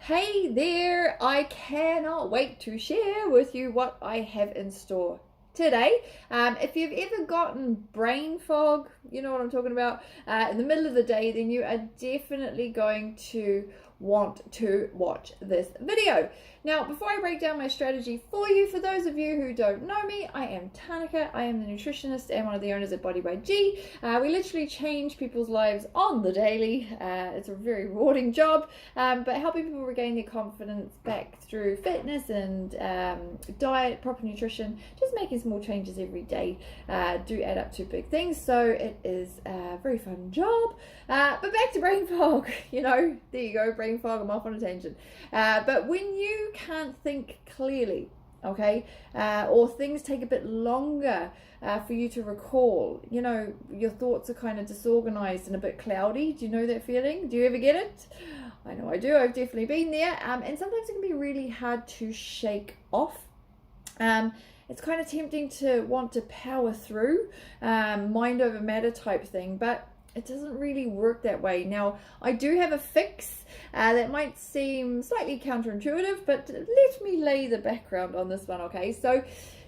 Hey there, I cannot wait to share with you what I have in store today. If you've ever gotten brain fog, you know what I'm talking about, in the middle of the day, then you are definitely going to want to watch this video. Now, before I break down my strategy for you, for those of you who don't know me, I am Tanika. I am the nutritionist and one of the owners at Body by G. We literally change people's lives on the daily. It's a very rewarding job, but helping people regain their confidence back through fitness and diet, proper nutrition, just making small changes every day do add up to big things. So it is a very fun job. But back to brain fog, there you go, brain fog, I'm off on a tangent. But when you can't think clearly, okay, or things take a bit longer for you to recall, your thoughts are kind of disorganized and a bit cloudy. Do you know that feeling? Do you ever get it? I know I do. I've definitely been there. And sometimes it can be really hard to shake off. It's kind of tempting to want to power through, mind over matter type thing, but it doesn't really work that way. Now, I do have a fix that might seem slightly counterintuitive, but let me lay the background on this one, okay? So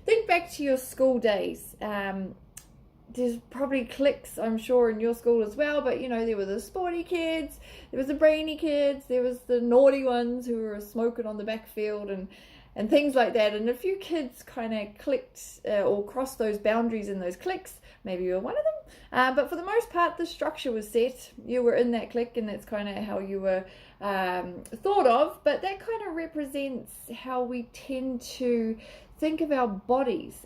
think back to your school days. There's probably cliques, I'm sure, in your school as well, but there were the sporty kids, there was the brainy kids, there was the naughty ones who were smoking on the backfield and things like that. And a few kids kind of clicked or crossed those boundaries in those cliques. Maybe you were one of them. But for the most part, the structure was set. You were in that clique, and that's kind of how you were thought of. But that kind of represents how we tend to think of our bodies,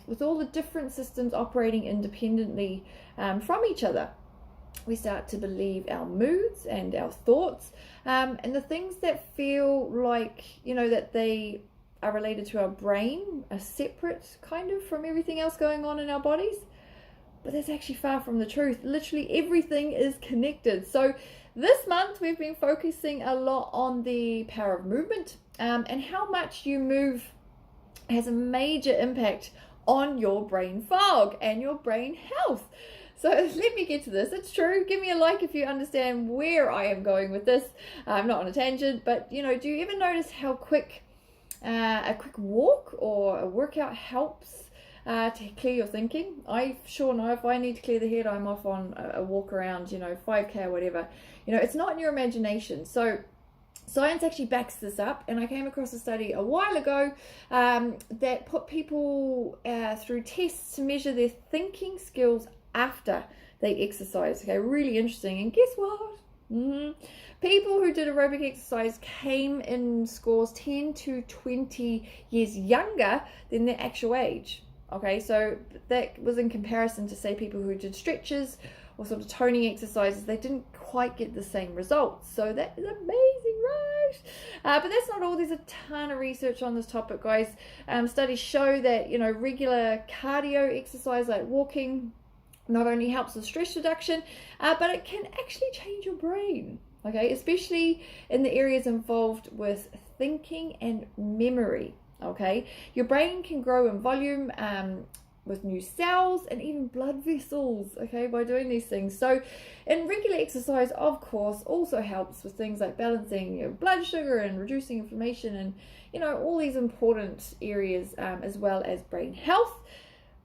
with all the different systems operating independently from each other. We start to believe our moods and our thoughts, and the things that feel like, that they are related to our brain are separate kind of from everything else going on in our bodies. But that's actually far from the truth. Literally everything is connected. So this month we've been focusing a lot on the power of movement, and how much you move has a major impact on your brain fog and your brain health. So let me get to this. It's true. Give me a like if you understand where I am going with this. I'm not on a tangent, but do you ever notice how quick a quick walk or a workout helps to clear your thinking? I sure know if I need to clear the head, I'm off on a walk around, 5K or whatever. It's not in your imagination. So science actually backs this up, and I came across a study a while ago that put people through tests to measure their thinking skills after they exercise. Okay, really interesting. And guess what? People who did aerobic exercise came in scores 10 to 20 years younger than their actual age. Okay, so that was in comparison to, say, people who did stretches or sort of toning exercises. They didn't quite get the same results. So that is amazing, right? But that's not all. There's a ton of research on this topic, guys. Studies show that, regular cardio exercise like walking not only helps with stress reduction, but it can actually change your brain. Okay, especially in the areas involved with thinking and memory. Okay, your brain can grow in volume with new cells and even blood vessels, okay, by doing these things. So, and regular exercise, of course, also helps with things like balancing your blood sugar and reducing inflammation and, all these important areas, as well as brain health.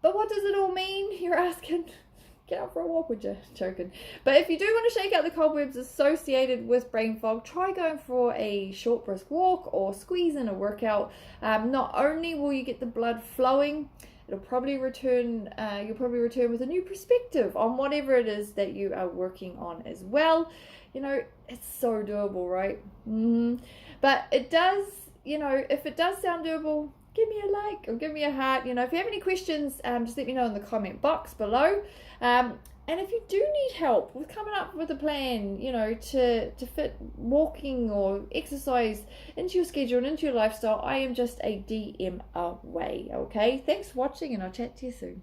But what does it all mean, you're asking? Get out for a walk, would you? Joking. But if you do want to shake out the cobwebs associated with brain fog, try going for a short brisk walk or squeeze in a workout. Not only will you get the blood flowing, you'll probably return with a new perspective on whatever it is that you are working on as well. It's so doable, right? But it does, if it does sound doable, give me a like or give me a heart. If you have any questions, just let me know in the comment box below. And if you do need help with coming up with a plan, to fit walking or exercise into your schedule and into your lifestyle, I am just a DM away. Okay, thanks for watching, and I'll chat to you soon.